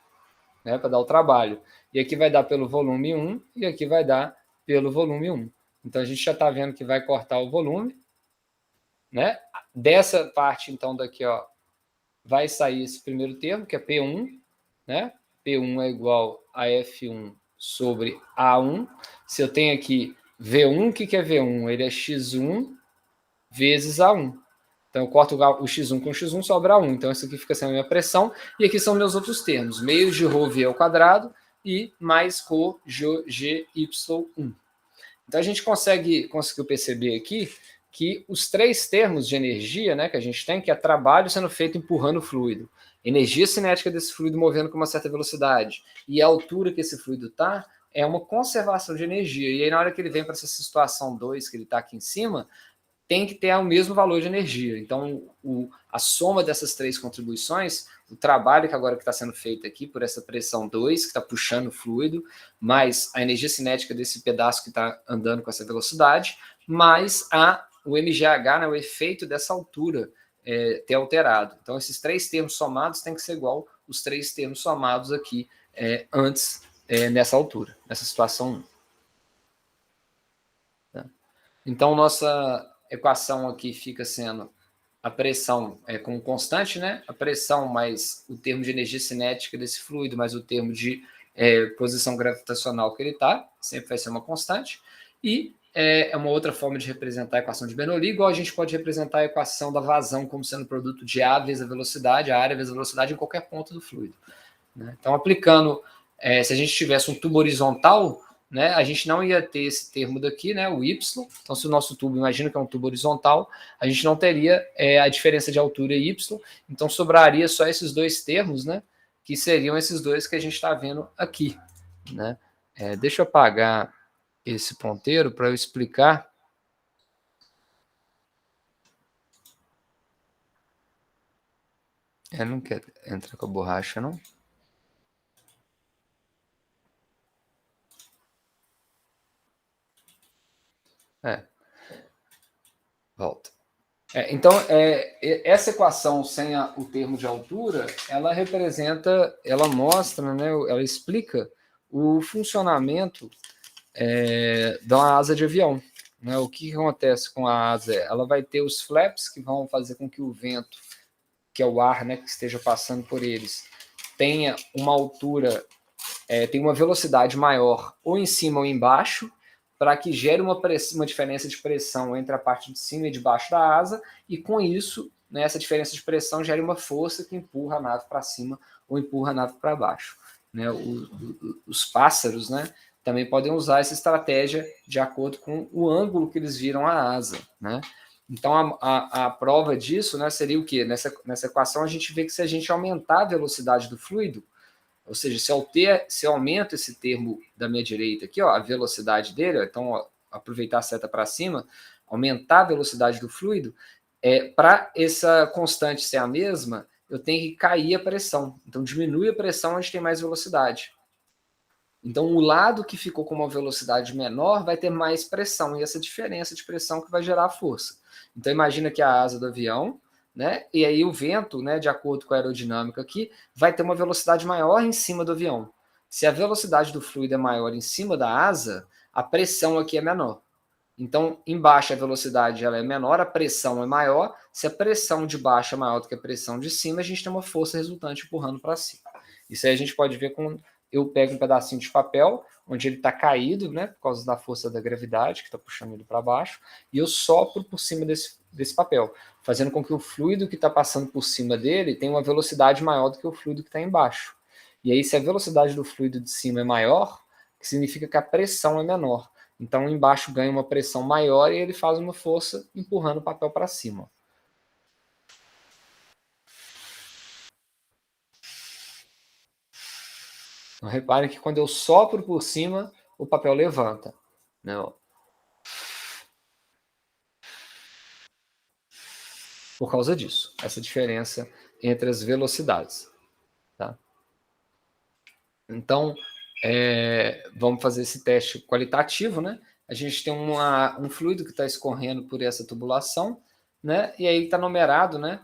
né, para dar o trabalho. E aqui vai dar pelo volume 1 e aqui vai dar pelo volume 1. Então, a gente já está vendo que vai cortar o volume, né? Dessa parte, então, daqui, ó, vai sair esse primeiro termo, que é P1, né? P1 é igual a F1 sobre A1. Se eu tenho aqui V1, o que é V1? Ele é X1 vezes A1. Então, eu corto o X1 com o X1, sobra 1. Então, isso aqui fica sendo a minha pressão. E aqui são meus outros termos. Meio de ρ V ao quadrado e mais ρ GY1. Então, a gente conseguiu perceber aqui que os três termos de energia, né, que a gente tem, que é trabalho sendo feito empurrando o fluido, energia cinética desse fluido movendo com uma certa velocidade e a altura que esse fluido está, é uma conservação de energia. E aí, na hora que ele vem para essa situação 2, que ele está aqui em cima, tem que ter o mesmo valor de energia. Então, a soma dessas três contribuições, o trabalho que agora está sendo feito aqui por essa pressão 2, que está puxando o fluido, mais a energia cinética desse pedaço que está andando com essa velocidade, mais o MGH, né, o efeito dessa altura ter alterado. Então, esses três termos somados têm que ser igual os três termos somados aqui antes, nessa altura, nessa situação 1. Tá? Então, nossa equação aqui fica sendo a pressão como constante, né? A pressão mais o termo de energia cinética desse fluido, mais o termo de posição gravitacional que ele está, sempre vai ser uma constante. E é uma outra forma de representar a equação de Bernoulli, igual a gente pode representar a equação da vazão como sendo produto de A vezes a velocidade, a área vezes a velocidade em qualquer ponto do fluido. Né? Então, aplicando, se a gente tivesse um tubo horizontal, né, a gente não ia ter esse termo daqui, né, o y. Então, se o nosso tubo, imagina que é um tubo horizontal, a gente não teria a diferença de altura y. Então, sobraria só esses dois termos, né, que seriam esses dois que a gente está vendo aqui. Né? Deixa eu apagar esse ponteiro para eu explicar. Não quer entrar com a borracha, não? Volta. Então, essa equação sem o termo de altura, ela representa, ela mostra, né, ela explica o funcionamento da asa de avião. Né? O que acontece com a asa? Ela vai ter os flaps que vão fazer com que o vento, que é o ar, né, que esteja passando por eles, tenha uma altura, tenha uma velocidade maior ou em cima ou embaixo, para que gere uma diferença de pressão entre a parte de cima e de baixo da asa, e com isso, né, essa diferença de pressão gera uma força que empurra a nave para cima ou empurra a nave para baixo. Né? Os pássaros, né, também podem usar essa estratégia de acordo com o ângulo que eles viram a asa. Né? Então, a prova disso, né, seria o quê? Nessa equação, a gente vê que se a gente aumentar a velocidade do fluido, ou seja, se eu aumento esse termo da minha direita aqui, ó, a velocidade dele, ó, então ó, aproveitar a seta para cima, aumentar a velocidade do fluido, para essa constante ser a mesma, eu tenho que cair a pressão. Então diminui a pressão onde tem mais velocidade. Então o lado que ficou com uma velocidade menor vai ter mais pressão, e essa diferença de pressão que vai gerar a força. Então imagina que a asa do avião, né? E aí o vento, né, de acordo com a aerodinâmica aqui, vai ter uma velocidade maior em cima do avião. Se a velocidade do fluido é maior em cima da asa, a pressão aqui é menor. Então, embaixo a velocidade ela é menor, a pressão é maior. Se a pressão de baixo é maior do que a pressão de cima, a gente tem uma força resultante empurrando para cima. Isso aí a gente pode ver com... Eu pego um pedacinho de papel, onde ele está caído, né, por causa da força da gravidade, que está puxando ele para baixo, e eu sopro por cima desse papel, fazendo com que o fluido que está passando por cima dele tenha uma velocidade maior do que o fluido que está embaixo. E aí, se a velocidade do fluido de cima é maior, significa que a pressão é menor. Então, embaixo ganha uma pressão maior e ele faz uma força empurrando o papel para cima. Então, reparem que quando eu sopro por cima, o papel levanta. Não. Por causa disso, essa diferença entre as velocidades. Tá? Então, vamos fazer esse teste qualitativo, né? A gente tem um fluido que está escorrendo por essa tubulação, né? E aí está numerado, né?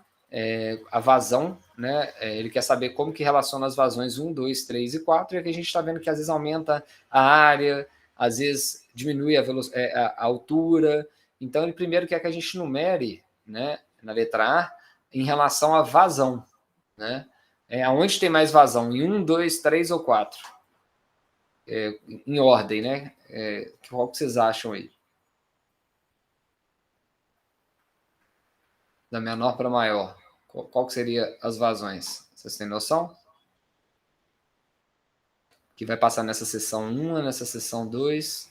A vazão, né? Ele quer saber como que relaciona as vazões 1, 2, 3 e 4, e aqui a gente está vendo que às vezes aumenta a área, às vezes diminui a altura. Então, ele primeiro quer que a gente numere, né, na letra A, em relação à vazão, né? Aonde tem mais vazão? Em 1, 2, 3 ou 4? Em ordem, né? Qual que vocês acham aí? Da menor para maior. Qual que seria as vazões? Vocês têm noção? Que vai passar nessa seção 1, nessa seção 2.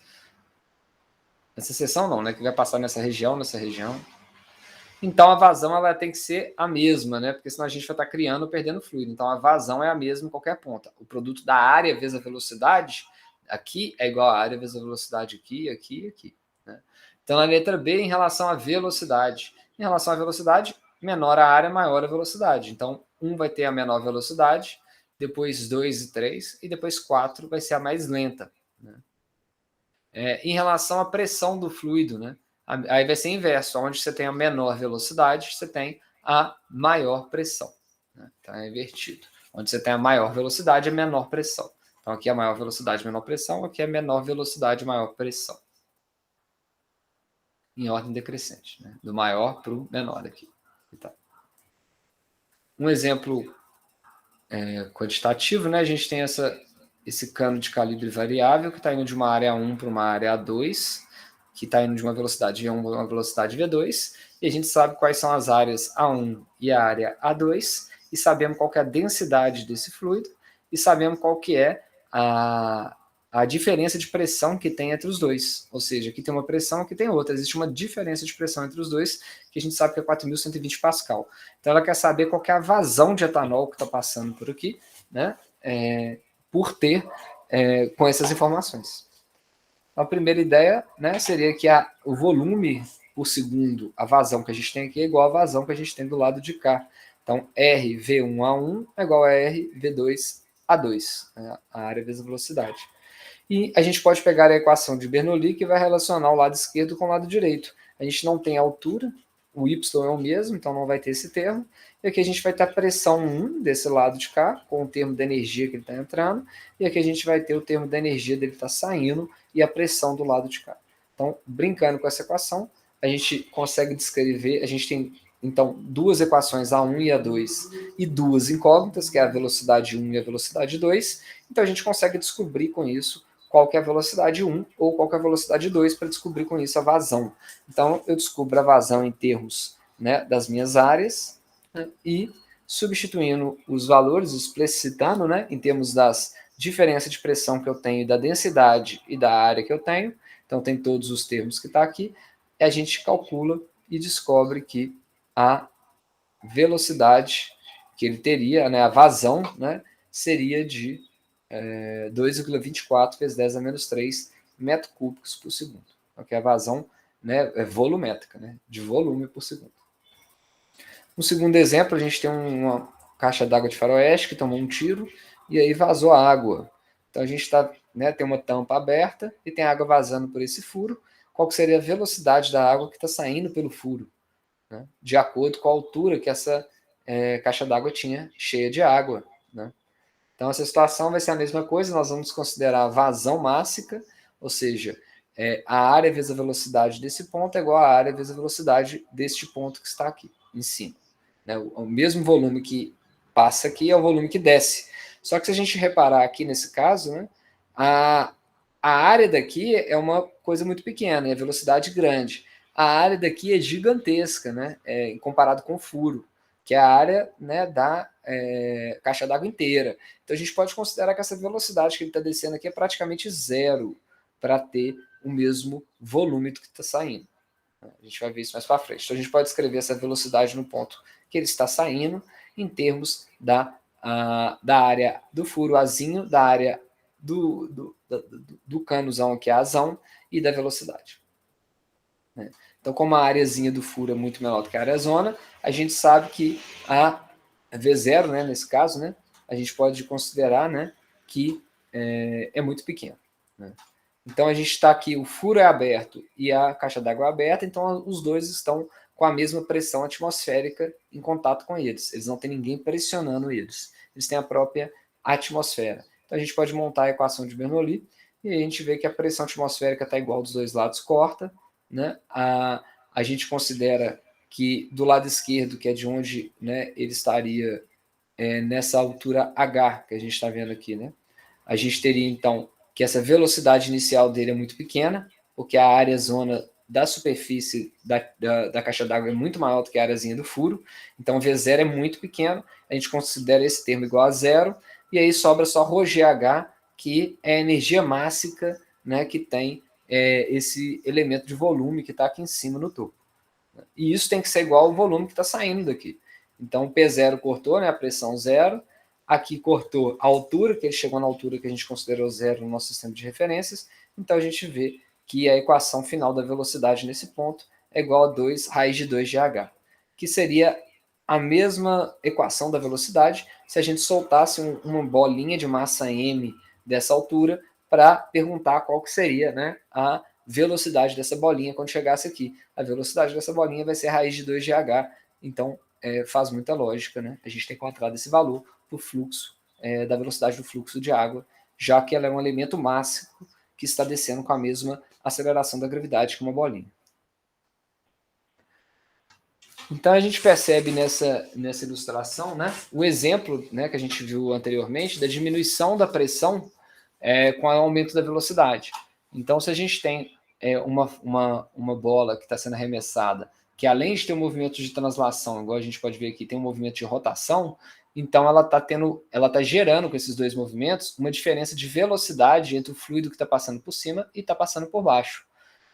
Nessa seção não, né? Que vai passar nessa região. Então a vazão ela tem que ser a mesma, né? Porque senão a gente vai estar criando ou perdendo fluido. Então a vazão é a mesma em qualquer ponta. O produto da área vezes a velocidade aqui é igual a área vezes a velocidade aqui, aqui e aqui. Né? Então a letra B em relação à velocidade. Em relação à velocidade, menor a área, maior a velocidade. Então 1 vai ter a menor velocidade, depois 2 e 3, e depois 4 vai ser a mais lenta. Né? Em relação à pressão do fluido, né? Aí vai ser inverso, onde você tem a menor velocidade, você tem a maior pressão. Né? Então é invertido. Onde você tem a maior velocidade, a menor pressão. Então aqui é a maior velocidade, menor pressão, aqui é a menor velocidade, maior pressão. Em ordem decrescente, né? Do maior para o menor aqui. Então, um exemplo quantitativo, né? A gente tem esse cano de calibre variável que está indo de uma área 1 para uma área 2, que está indo de uma velocidade V1 para uma velocidade V2, e a gente sabe quais são as áreas A1 e a área A2, e sabemos qual que é a densidade desse fluido, e sabemos qual que é a diferença de pressão que tem entre os dois. Ou seja, aqui tem uma pressão, aqui tem outra. Existe uma diferença de pressão entre os dois, que a gente sabe que é 4.120 pascal. Então ela quer saber qual que é a vazão de etanol que está passando por aqui, né? Por ter com essas informações. A primeira ideia, né, seria que o volume por segundo, a vazão que a gente tem aqui é igual à vazão que a gente tem do lado de cá. Então, RV1A1 é igual a RV2A2, né, a área vezes a velocidade. E a gente pode pegar a equação de Bernoulli, que vai relacionar o lado esquerdo com o lado direito. A gente não tem altura, o y é o mesmo, então não vai ter esse termo. E aqui a gente vai ter a pressão 1 desse lado de cá, com o termo da energia que ele está entrando. E aqui a gente vai ter o termo da energia dele está saindo e a pressão do lado de cá. Então, brincando com essa equação, a gente consegue descrever, a gente tem, então, duas equações, A1 e A2, e duas incógnitas, que é a velocidade 1 e a velocidade 2. Então, a gente consegue descobrir com isso qual que é a velocidade 1 ou qual que é a velocidade 2 para descobrir com isso a vazão. Então, eu descubro a vazão em termos, né, das minhas áreas, né, e substituindo os valores, explicitando, né, em termos das diferenças de pressão que eu tenho, da densidade e da área que eu tenho, então tem todos os termos que está aqui, e a gente calcula e descobre que a velocidade que ele teria, né, a vazão, né, seria de 2,24 vezes 10 a menos 3 metros cúbicos por segundo. Que é a vazão, né, volumétrica, né, de volume por segundo. No segundo exemplo, a gente tem uma caixa d'água de faroeste que tomou um tiro e aí vazou água. Então a gente tem uma tampa aberta e tem água vazando por esse furo. Qual que seria a velocidade da água que está saindo pelo furo? Né, de acordo com a altura que essa caixa d'água tinha cheia de água. Né? Então, essa situação vai ser a mesma coisa, nós vamos considerar a vazão mássica, ou seja, a área vezes a velocidade desse ponto é igual à área vezes a velocidade deste ponto que está aqui, em cima. Né? O mesmo volume que passa aqui é o volume que desce. Só que se a gente reparar aqui nesse caso, né, a área daqui é uma coisa muito pequena, é a velocidade grande. A área daqui é gigantesca, né, comparado com o furo, que é a área, né, da caixa d'água inteira. Então a gente pode considerar que essa velocidade que ele está descendo aqui é praticamente zero para ter o mesmo volume do que está saindo. A gente vai ver isso mais para frente. Então a gente pode escrever essa velocidade no ponto que ele está saindo em termos da área do furo azinho, da área do canozão, que é a azão, e da velocidade. Então, como a areazinha do furo é muito menor do que a área zona, a gente sabe que a V0, né, nesse caso, né, a gente pode considerar, né, que é muito pequeno. Né? Então, a gente está aqui, o furo é aberto e a caixa d'água é aberta, então os dois estão com a mesma pressão atmosférica em contato com eles. Eles não têm ninguém pressionando eles. Eles têm a própria atmosfera. Então, a gente pode montar a equação de Bernoulli, e aí a gente vê que a pressão atmosférica está igual dos dois lados, corta, né? A gente considera que do lado esquerdo, que é de onde, né, ele estaria nessa altura H que a gente está vendo aqui, né? A gente teria, então, que essa velocidade inicial dele é muito pequena, porque a área zona da superfície da caixa d'água é muito maior do que a áreazinha do furo, então V0 é muito pequeno, a gente considera esse termo igual a zero, e aí sobra só ρGH, que é a energia mássica, né, que tem esse elemento de volume que está aqui em cima no topo. E isso tem que ser igual ao volume que está saindo daqui. Então, o P0 cortou, né, a pressão zero, aqui cortou a altura, que ele chegou na altura que a gente considerou zero no nosso sistema de referências, então a gente vê que a equação final da velocidade nesse ponto é igual a 2 raiz de 2 de h, que seria a mesma equação da velocidade se a gente soltasse uma bolinha de massa m dessa altura para perguntar qual que seria, né, a velocidade dessa bolinha quando chegasse aqui. A velocidade dessa bolinha vai ser a raiz de 2 de h, então faz muita lógica, né? A gente tem encontrado esse valor para o fluxo, da velocidade do fluxo de água, já que ela é um elemento mássico que está descendo com a mesma aceleração da gravidade que uma bolinha. Então a gente percebe nessa ilustração, né, o exemplo, né, que a gente viu anteriormente da diminuição da pressão com o aumento da velocidade. Então, se a gente tem uma bola que está sendo arremessada, que além de ter um movimento de translação, igual a gente pode ver aqui, tem um movimento de rotação, então ela está gerando com esses dois movimentos uma diferença de velocidade entre o fluido que está passando por cima e está passando por baixo,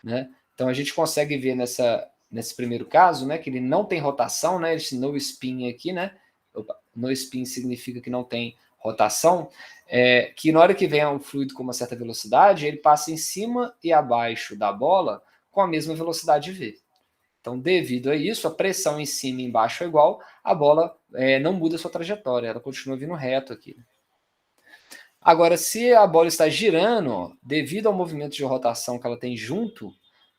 né? Então a gente consegue ver nesse primeiro caso, né, que ele não tem rotação, né, esse no spin aqui, né? No spin significa que não tem rotação, que na hora que vem um fluido com uma certa velocidade, ele passa em cima e abaixo da bola com a mesma velocidade v. Então, devido a isso, a pressão em cima e embaixo é igual, a bola não muda sua trajetória, ela continua vindo reto aqui. Agora, se a bola está girando, devido ao movimento de rotação que ela tem junto,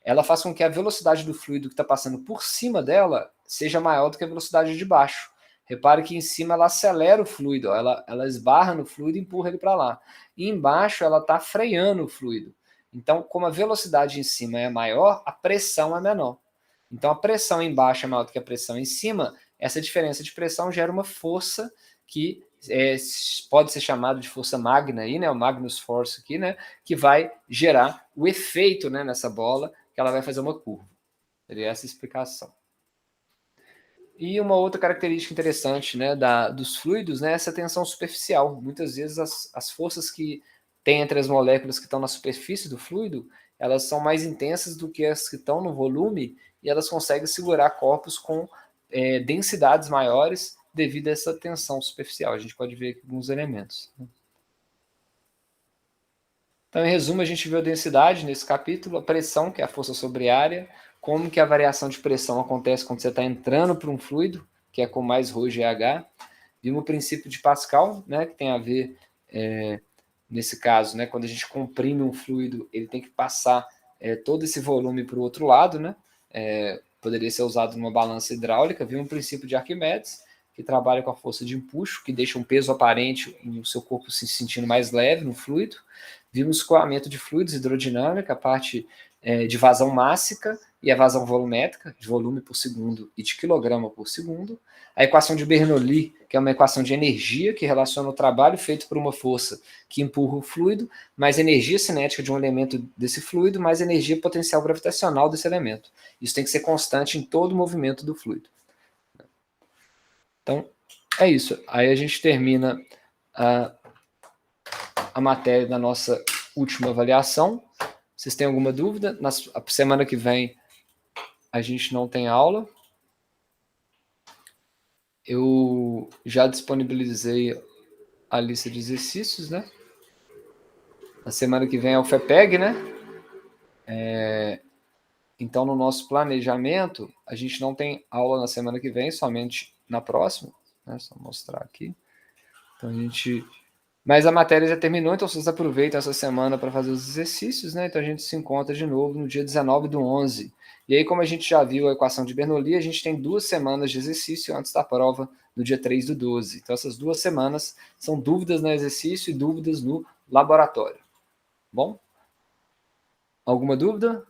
ela faz com que a velocidade do fluido que está passando por cima dela seja maior do que a velocidade de baixo. Repare que em cima ela acelera o fluido, ela esbarra no fluido e empurra ele para lá. E embaixo ela está freando o fluido. Então, como a velocidade em cima é maior, a pressão é menor. Então, a pressão embaixo é maior do que a pressão em cima, essa diferença de pressão gera uma força que pode ser chamada de força magna, aí, né, o Magnus Force aqui, né, que vai gerar o efeito, né, nessa bola, que ela vai fazer uma curva. Seria essa a explicação. E uma outra característica interessante, né, dos fluidos, né, é essa tensão superficial. Muitas vezes as forças que tem entre as moléculas que estão na superfície do fluido, elas são mais intensas do que as que estão no volume e elas conseguem segurar corpos com densidades maiores devido a essa tensão superficial. A gente pode ver aqui alguns elementos. Então, em resumo, a gente viu a densidade nesse capítulo, a pressão, que é a força sobre a área, como que a variação de pressão acontece quando você está entrando para um fluido, que é com mais ρGH. Vimos o princípio de Pascal, né, que tem a ver, nesse caso, né, quando a gente comprime um fluido, ele tem que passar todo esse volume para o outro lado, né? Poderia ser usado numa balança hidráulica. Vimos o princípio de Arquimedes, que trabalha com a força de empuxo, que deixa um peso aparente no seu corpo se sentindo mais leve no fluido. Vimos escoamento de fluidos, hidrodinâmica, a parte de vazão mássica e a vazão volumétrica, de volume por segundo e de quilograma por segundo. A equação de Bernoulli, que é uma equação de energia, que relaciona o trabalho feito por uma força que empurra o fluido, mais energia cinética de um elemento desse fluido, mais energia potencial gravitacional desse elemento. Isso tem que ser constante em todo o movimento do fluido. Então, é isso. Aí a gente termina a matéria da nossa última avaliação. Vocês têm alguma dúvida? Na semana que vem a gente não tem aula. Eu já disponibilizei a lista de exercícios, né? Na semana que vem é o FEPEG, né? Então, no nosso planejamento, a gente não tem aula na semana que vem, somente na próxima. Né? Só mostrar aqui. Então, mas a matéria já terminou, então vocês aproveitam essa semana para fazer os exercícios, né? Então a gente se encontra de novo no dia 19/11. E aí, como a gente já viu a equação de Bernoulli, a gente tem 2 semanas de exercício antes da prova, no dia 3/12. Então essas 2 semanas são dúvidas no exercício e dúvidas no laboratório. Bom, alguma dúvida?